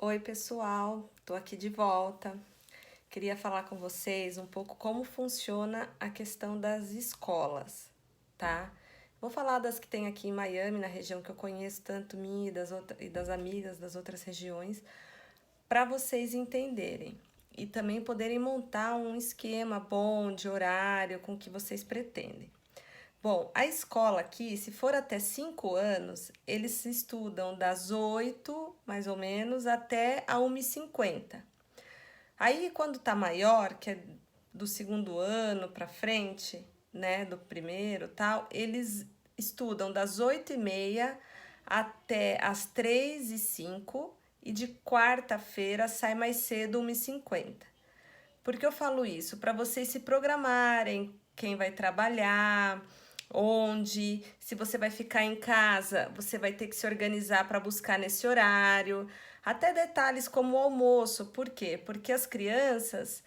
Oi, pessoal, tô aqui de volta. Queria falar com vocês um pouco como funciona a questão das escolas, tá? Vou falar das que tem aqui em Miami, na região que eu conheço, tanto minha e das amigas das outras regiões, para vocês entenderem e também poderem montar um esquema bom de horário com o que vocês pretendem. Bom, a escola aqui, se for até 5 anos, eles estudam das 8 mais ou menos, até a 1h50. Aí, quando tá maior, que é do segundo ano para frente, né, do primeiro tal, eles estudam das 8h30 até as 3h05 e de quarta-feira sai mais cedo, 1h50. Por que eu falo isso? Para vocês se programarem, quem vai trabalhar, onde, se você vai ficar em casa, você vai ter que se organizar para buscar nesse horário. Até detalhes como o almoço. Por quê? Porque as crianças,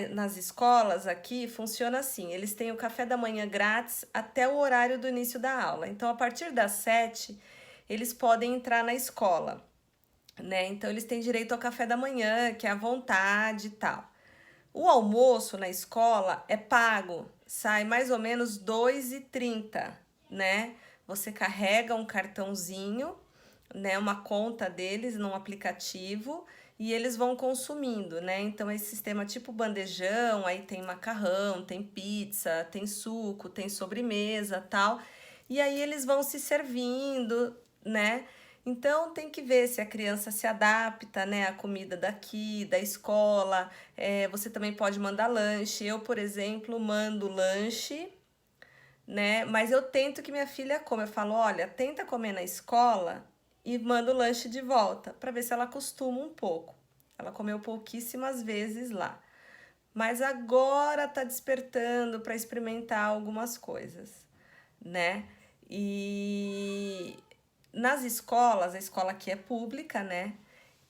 nas escolas aqui, funciona assim: eles têm o café da manhã grátis até o horário do início da aula. Então, a partir das 7, eles podem entrar na escola, né? Então eles têm direito ao café da manhã, que é à vontade e tal. O almoço na escola é pago, sai mais ou menos 2,30, né? Você carrega um cartãozinho, né, uma conta deles num aplicativo e eles vão consumindo, né? Então esse sistema tipo bandejão, aí tem macarrão, tem pizza, tem suco, tem sobremesa, tal. E aí eles vão se servindo, né? Então tem que ver se a criança se adapta, né, à comida daqui, da escola. Você também pode mandar lanche. Eu, por exemplo, mando lanche, né? Mas eu tento que minha filha coma. Eu falo, olha, tenta comer na escola e manda o lanche de volta, para ver se ela acostuma um pouco. Ela comeu pouquíssimas vezes lá, mas agora tá despertando para experimentar algumas coisas, né? E nas escolas, a escola aqui é pública, né?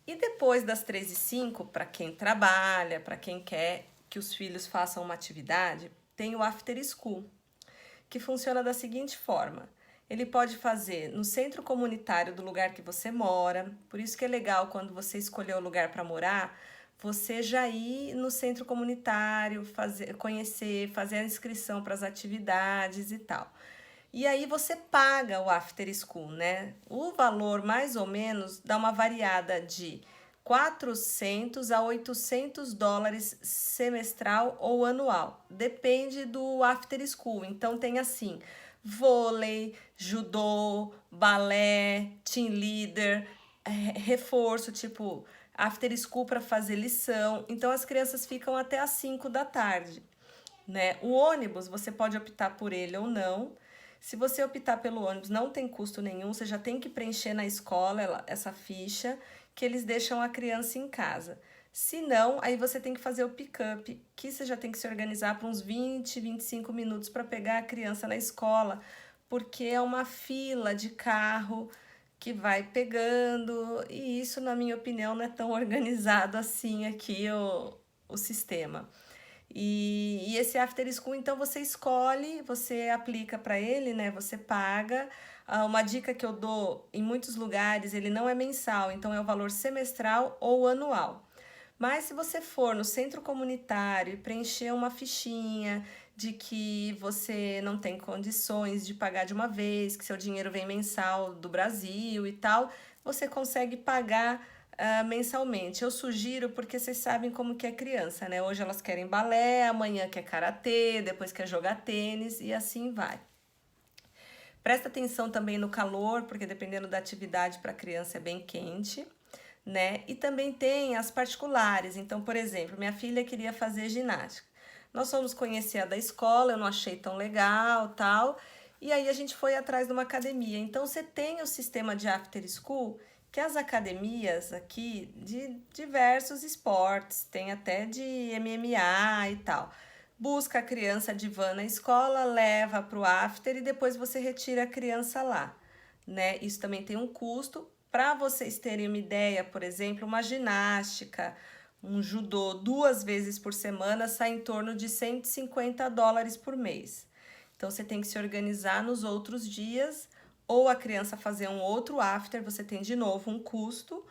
E depois das 3h05, para quem trabalha, para quem quer que os filhos façam uma atividade, tem o after school, que funciona da seguinte forma: ele pode fazer no centro comunitário do lugar que você mora. Por isso que é legal, quando você escolher o lugar para morar, você já ir no centro comunitário, conhecer, fazer a inscrição para as atividades e tal. E aí você paga o after school, né? O valor mais ou menos dá uma variada de 400 a 800 dólares semestral ou anual. Depende do after school. Então tem assim: vôlei, judô, balé, team leader, reforço, tipo after school para fazer lição. Então as crianças ficam até às 5 da tarde, né? O ônibus, você pode optar por ele ou não. Se você optar pelo ônibus, não tem custo nenhum, você já tem que preencher na escola essa ficha que eles deixam a criança em casa. Se não, aí você tem que fazer o pick-up, que você já tem que se organizar para uns 20, 25 minutos para pegar a criança na escola, porque é uma fila de carro que vai pegando, e isso, na minha opinião, não é tão organizado assim aqui o sistema. E esse after school, então você escolhe, você aplica para ele, né? Você paga. Uma dica que eu dou em muitos lugares, ele não é mensal, então é o valor semestral ou anual. Mas se você for no centro comunitário e preencher uma fichinha de que você não tem condições de pagar de uma vez, que seu dinheiro vem mensal do Brasil e tal, você consegue pagar mensalmente. Eu sugiro porque vocês sabem como que é criança, né? Hoje elas querem balé, amanhã quer karatê, depois quer jogar tênis e assim vai. Presta atenção também no calor, porque dependendo da atividade para a criança é bem quente, né? E também tem as particulares. Então, por exemplo, minha filha queria fazer ginástica. Nós fomos conhecer a da escola, eu não achei tão legal, tal. E aí a gente foi atrás de uma academia. Então, você tem o sistema de after school, que as academias aqui de diversos esportes, tem até de MMA e tal. Busca a criança de van na escola, leva para o after e depois você retira a criança lá, né? Isso também tem um custo. Para vocês terem uma ideia, por exemplo, uma ginástica, um judô 2 vezes por semana sai em torno de 150 dólares por mês. Então você tem que se organizar nos outros dias, ou a criança fazer um outro after, você tem de novo um custo,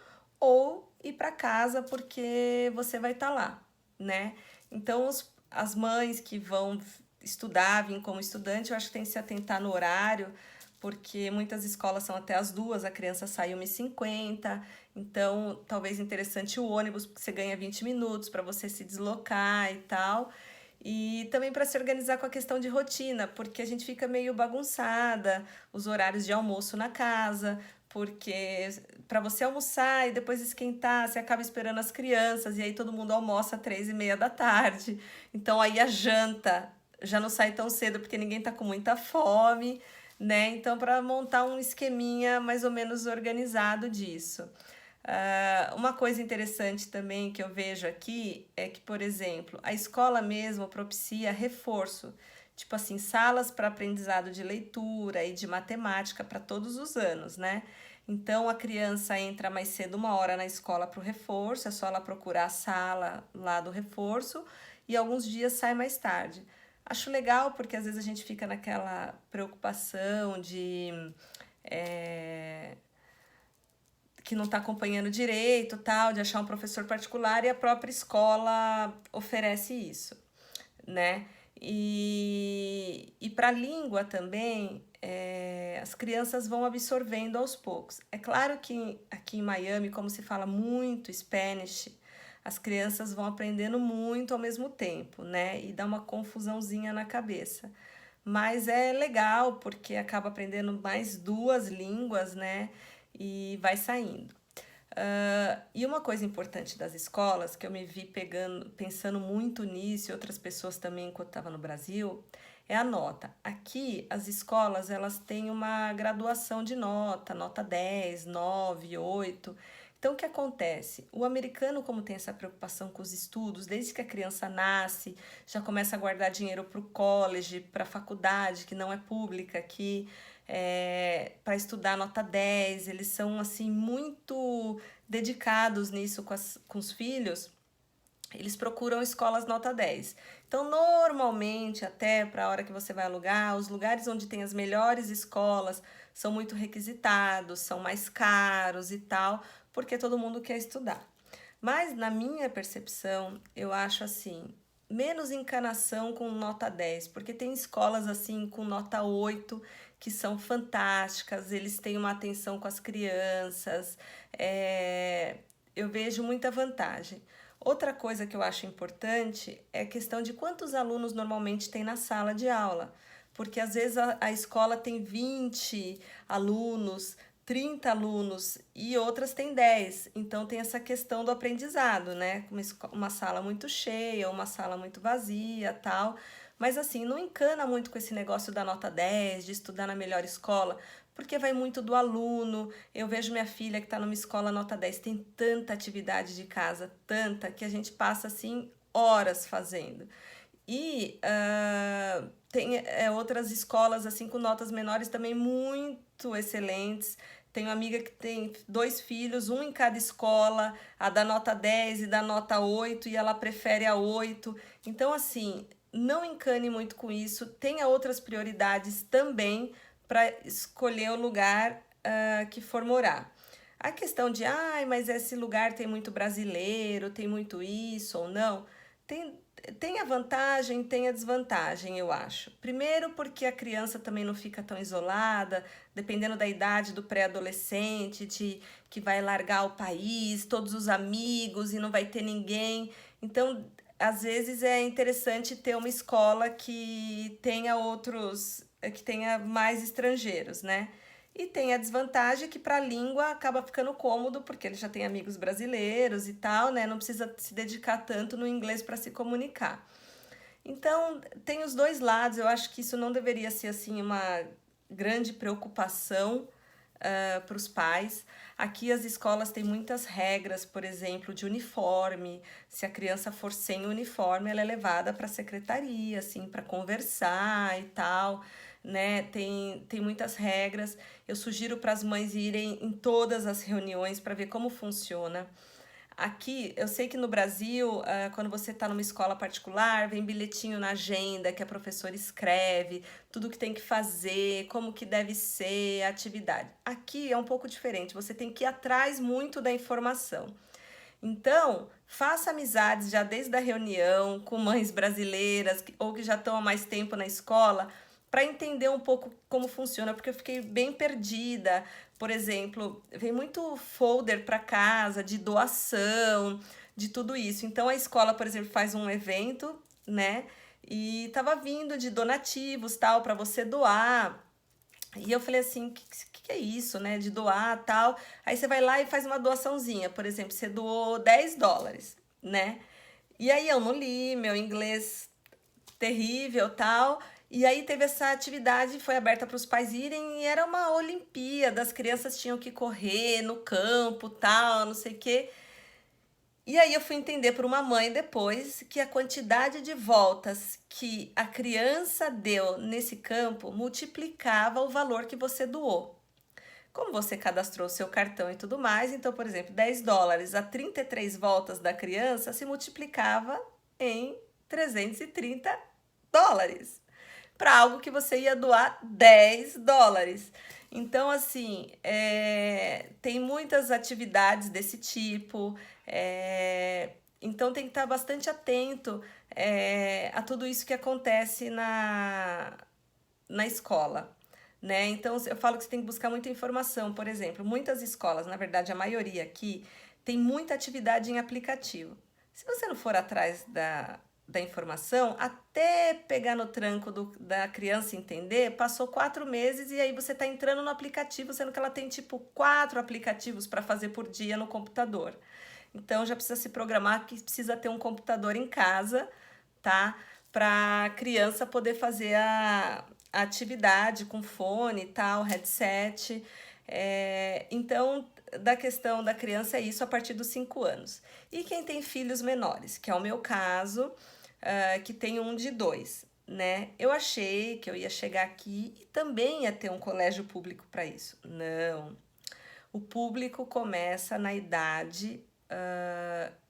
ou ir para casa porque você vai estar lá, né? Então, as mães que vão estudar, vir como estudante, eu acho que tem que se atentar no horário, porque muitas escolas são até as 2, a criança sai 1h50, então talvez interessante o ônibus, porque você ganha 20 minutos para você se deslocar e tal. E também para se organizar com a questão de rotina, porque a gente fica meio bagunçada, os horários de almoço na casa, porque para você almoçar e depois esquentar, você acaba esperando as crianças, e aí todo mundo almoça às 3h30 da tarde. Então aí a janta já não sai tão cedo porque ninguém tá com muita fome, né? Então, para montar um esqueminha mais ou menos organizado disso. Uma coisa interessante também que eu vejo aqui é que, por exemplo, a escola mesmo propicia reforço, tipo assim, salas para aprendizado de leitura e de matemática para todos os anos, né? Então a criança entra mais cedo 1 hora na escola para o reforço, é só ela procurar a sala lá do reforço e alguns dias sai mais tarde. Acho legal porque às vezes a gente fica naquela preocupação de é, que não está acompanhando direito, tal, de achar um professor particular, e a própria escola oferece isso, né? E para a língua também, as crianças vão absorvendo aos poucos. É claro que aqui em Miami, como se fala muito Spanish, as crianças vão aprendendo muito ao mesmo tempo, né? E dá uma confusãozinha na cabeça. Mas é legal porque acaba aprendendo mais 2 línguas, né? E vai saindo. E uma coisa importante das escolas, que eu me vi pensando muito nisso, e outras pessoas também enquanto estava no Brasil, é a nota. Aqui, as escolas, elas têm uma graduação de nota 10, 9, 8. Então, o que acontece? O americano, como tem essa preocupação com os estudos, desde que a criança nasce, já começa a guardar dinheiro para o college, para a faculdade, que não é pública aqui, para estudar nota 10, eles são assim muito dedicados nisso com os filhos, eles procuram escolas nota 10. Então, normalmente, até para a hora que você vai alugar, os lugares onde tem as melhores escolas são muito requisitados, são mais caros e tal, porque todo mundo quer estudar. Mas, na minha percepção, eu acho assim, menos encanação com nota 10, porque tem escolas assim com nota 8 que são fantásticas, eles têm uma atenção com as crianças, eu vejo muita vantagem. Outra coisa que eu acho importante é a questão de quantos alunos normalmente tem na sala de aula, porque às vezes a escola tem 20 alunos, 30 alunos e outras têm 10. Então tem essa questão do aprendizado, né? Uma sala muito cheia, uma sala muito vazia, tal. Mas assim, não encana muito com esse negócio da nota 10, de estudar na melhor escola, porque vai muito do aluno. Eu vejo minha filha que está numa escola nota 10, tem tanta atividade de casa, tanta, que a gente passa assim horas fazendo. E tem outras escolas assim com notas menores também muito excelentes. Tenho uma amiga que tem 2 filhos, um em cada escola, a da nota 10 e da nota 8, e ela prefere a 8. Então, assim, não encane muito com isso, tenha outras prioridades também para escolher o lugar que for morar. A questão de, mas esse lugar tem muito brasileiro, tem muito isso ou não, tem a vantagem, tem a desvantagem, eu acho. Primeiro porque a criança também não fica tão isolada, dependendo da idade do pré-adolescente, de que vai largar o país, todos os amigos e não vai ter ninguém. Então, às vezes é interessante ter uma escola que tenha que tenha mais estrangeiros, né? E tem a desvantagem que para a língua acaba ficando cômodo, porque ele já tem amigos brasileiros e tal, né? Não precisa se dedicar tanto no inglês para se comunicar. Então, tem os dois lados. Eu acho que isso não deveria ser assim uma grande preocupação para os pais. Aqui as escolas têm muitas regras, por exemplo, de uniforme. Se a criança for sem uniforme, ela é levada para a secretaria, assim, para conversar e tal, né? Tem muitas regras. Eu sugiro para as mães irem em todas as reuniões para ver como funciona. Aqui, eu sei que no Brasil, quando você está numa escola particular, vem bilhetinho na agenda que a professora escreve, tudo que tem que fazer, como que deve ser a atividade. Aqui é um pouco diferente, você tem que ir atrás muito da informação. Então, faça amizades já desde a reunião com mães brasileiras ou que já estão há mais tempo na escola, para entender um pouco como funciona, porque eu fiquei bem perdida. Por exemplo, vem muito folder para casa de doação, de tudo isso. Então, a escola, por exemplo, faz um evento, né? E tava vindo de donativos, tal, para você doar. E eu falei assim, que é isso, né? De doar, tal. Aí você vai lá e faz uma doaçãozinha. Por exemplo, você doou US$ 10, né? E aí eu não li, meu inglês terrível, tal. E aí teve essa atividade, foi aberta para os pais irem e era uma Olimpíada, as crianças tinham que correr no campo, tal, não sei o quê. E aí eu fui entender por uma mãe depois que a quantidade de voltas que a criança deu nesse campo multiplicava o valor que você doou. Como você cadastrou seu cartão e tudo mais, então, por exemplo, US$ 10 a 33 voltas da criança se multiplicava em US$ 330 para algo que você ia doar US$ 10. Então, assim, tem muitas atividades desse tipo, então tem que estar bastante atento a tudo isso que acontece na escola. Né? Então, eu falo que você tem que buscar muita informação. Por exemplo, muitas escolas, na verdade, a maioria aqui, tem muita atividade em aplicativo. Se você não for atrás da informação, até pegar no tranco da criança entender, passou 4 meses e aí você está entrando no aplicativo, sendo que ela tem tipo 4 aplicativos para fazer por dia no computador. Então já precisa se programar que precisa ter um computador em casa, tá? Para a criança poder fazer a atividade com fone e tal, headset. Então, da questão da criança é isso a partir dos 5 anos. E quem tem filhos menores, que é o meu caso, que tem um de 2, né? Eu achei que eu ia chegar aqui e também ia ter um colégio público para isso. Não. O público começa na idade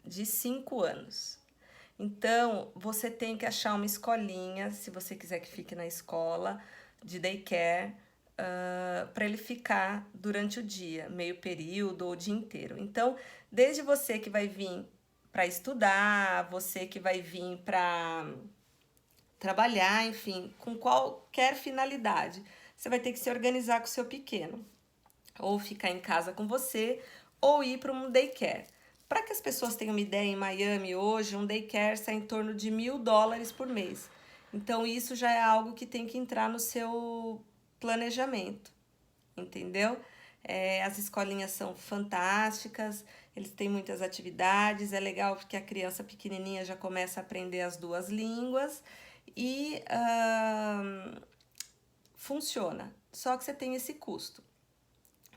de 5 anos. Então, você tem que achar uma escolinha, se você quiser que fique na escola, de daycare, para ele ficar durante o dia, meio período ou o dia inteiro. Então, desde você que vai vir para estudar, você que vai vir para trabalhar, enfim, com qualquer finalidade, você vai ter que se organizar com o seu pequeno, ou ficar em casa com você, ou ir para um daycare. Para que as pessoas tenham uma ideia, em Miami hoje, um daycare está em torno de US$ 1.000 por mês. Então, isso já é algo que tem que entrar no seu planejamento, entendeu? As escolinhas são fantásticas, eles têm muitas atividades, é legal porque a criança pequenininha já começa a aprender as 2 línguas e funciona. Só que você tem esse custo,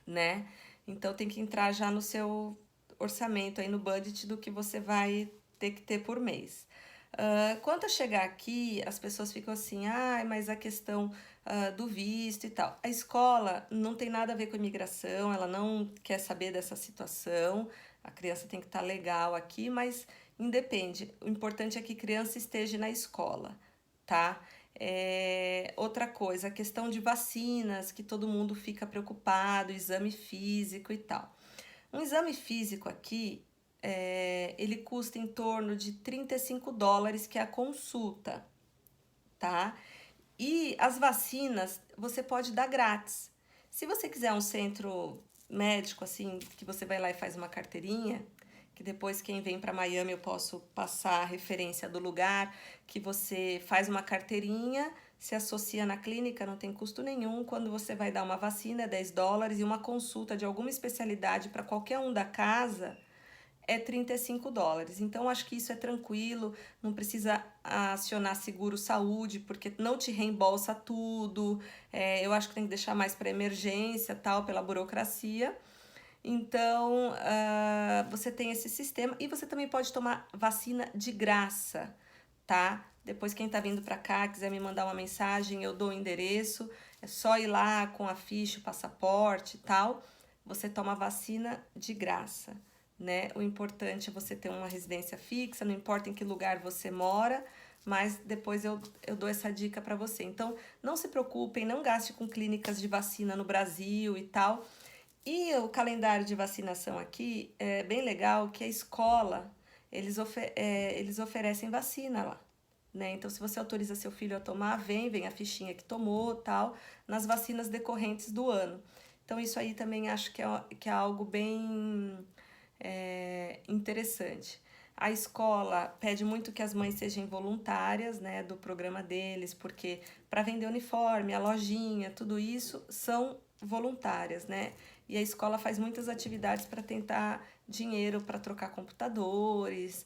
né? Então tem que entrar já no seu orçamento aí no budget do que você vai ter que ter por mês. Quanto a chegar aqui, as pessoas ficam assim, mas a questão do visto e tal. A escola não tem nada a ver com imigração, ela não quer saber dessa situação, a criança tem que estar legal aqui, mas independe. O importante é que a criança esteja na escola, tá? Outra coisa, a questão de vacinas, que todo mundo fica preocupado, exame físico e tal. Um exame físico aqui, ele custa em torno de US$ 35, que é a consulta, tá? E as vacinas você pode dar grátis. Se você quiser um centro médico, assim, que você vai lá e faz uma carteirinha, que depois quem vem para Miami eu posso passar a referência do lugar, que você faz uma carteirinha, se associa na clínica, não tem custo nenhum. Quando você vai dar uma vacina é US$ 10 e uma consulta de alguma especialidade para qualquer um da casa é US$ 35. Então, acho que isso é tranquilo, não precisa acionar seguro saúde, porque não te reembolsa tudo. Eu acho que tem que deixar mais para emergência, tal, pela burocracia. Então, você tem esse sistema e você também pode tomar vacina de graça, tá? Depois, quem tá vindo para cá, quiser me mandar uma mensagem, eu dou o endereço. É só ir lá com a ficha, o passaporte e tal. Você toma vacina de graça, né? O importante é você ter uma residência fixa, não importa em que lugar você mora, mas depois eu dou essa dica para você. Então, não se preocupem, não gaste com clínicas de vacina no Brasil e tal. E o calendário de vacinação aqui é bem legal, que a escola, eles oferecem vacina lá, né? Então, se você autoriza seu filho a tomar, vem a fichinha que tomou, tal, nas vacinas decorrentes do ano. Então, isso aí também acho que é algo bem interessante. A escola pede muito que as mães sejam voluntárias, né, do programa deles, porque para vender uniforme, a lojinha, tudo isso são voluntárias, né? E a escola faz muitas atividades para tentar dinheiro para trocar computadores,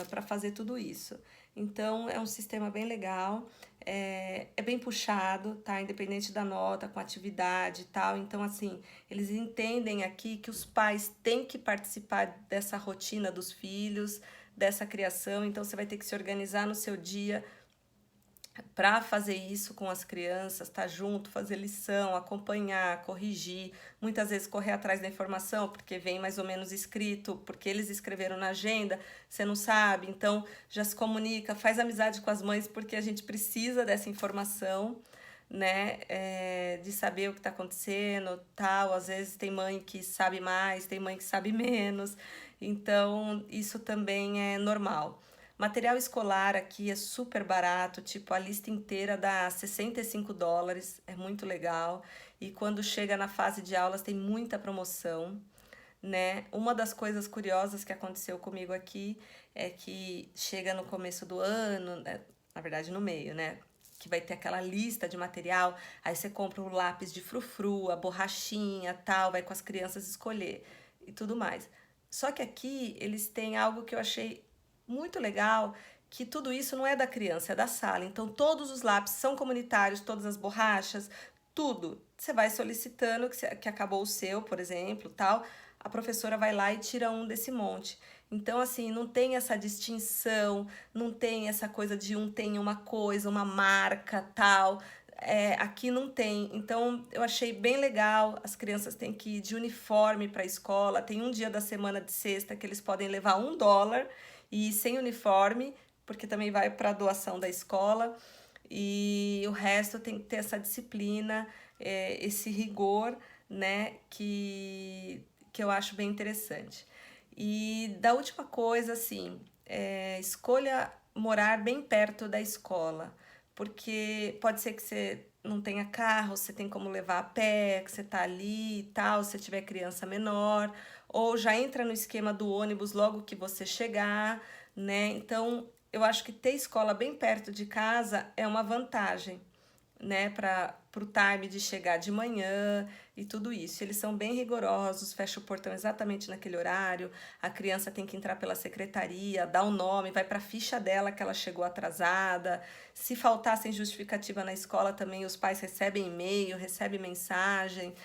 para fazer tudo isso. Então é um sistema bem legal, é bem puxado, tá? Independente da nota, com atividade e tal. Então, assim, eles entendem aqui que os pais têm que participar dessa rotina dos filhos, dessa criação. Então, você vai ter que se organizar no seu dia para fazer isso com as crianças, estar junto, fazer lição, acompanhar, corrigir, muitas vezes correr atrás da informação, porque vem mais ou menos escrito, porque eles escreveram na agenda, você não sabe, então já se comunica, faz amizade com as mães, porque a gente precisa dessa informação, né, de saber o que está acontecendo, tal, às vezes tem mãe que sabe mais, tem mãe que sabe menos, então isso também é normal. Material escolar aqui é super barato, tipo a lista inteira dá US$ 65, é muito legal. E quando chega na fase de aulas tem muita promoção, né? Uma das coisas curiosas que aconteceu comigo aqui é que chega no começo do ano, né? Na verdade no meio, né? Que vai ter aquela lista de material, aí você compra o lápis de frufru, a borrachinha, tal, vai com as crianças escolher e tudo mais. Só que aqui eles têm algo que eu achei muito legal, que tudo isso não é da criança, é da sala. Então todos os lápis são comunitários, todas as borrachas, tudo. Você vai solicitando que acabou o seu, por exemplo, tal. A professora vai lá e tira um desse monte. Então, assim, não tem essa distinção, não tem essa coisa de um tem uma coisa, uma marca, tal. Aqui não tem. Então, eu achei bem legal. As crianças têm que ir de uniforme para a escola. Tem um dia da semana de sexta que eles podem levar US$ 1 e ir sem uniforme, porque também vai para a doação da escola. E o resto tem que ter essa disciplina, esse rigor, né, que eu acho bem interessante. E da última coisa, assim, escolha morar bem perto da escola, porque pode ser que você não tenha carro, você tem como levar a pé, que você tá ali e tal, se tiver criança menor, ou já entra no esquema do ônibus logo que você chegar, né? Então, eu acho que ter escola bem perto de casa é uma vantagem, né, para o time de chegar de manhã e tudo isso. Eles são bem rigorosos, fecha o portão exatamente naquele horário, a criança tem que entrar pela secretaria, dá o nome, vai para a ficha dela que ela chegou atrasada. Se faltar sem justificativa na escola também, os pais recebem e-mail, recebem mensagem.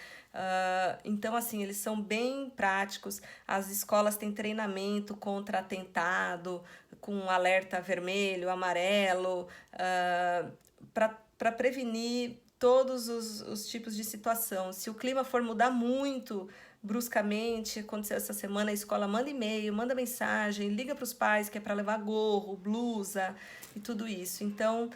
Então, assim, eles são bem práticos. As escolas têm treinamento contra atentado, com alerta vermelho, amarelo, para prevenir todos os tipos de situação. Se o clima for mudar muito bruscamente, aconteceu essa semana, a escola manda e-mail, manda mensagem, liga para os pais que é para levar gorro, blusa e tudo isso. Então,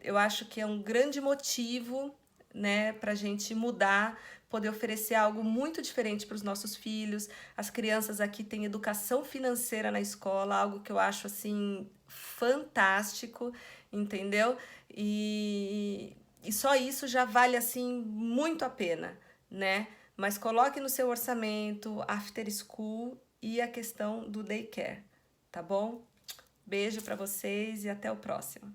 eu acho que é um grande motivo, né, para a gente mudar, poder oferecer algo muito diferente para os nossos filhos. As crianças aqui têm educação financeira na escola, algo que eu acho assim fantástico, entendeu? E só isso já vale assim muito a pena, né? Mas coloque no seu orçamento after school e a questão do daycare, tá bom? Beijo para vocês e até o próximo.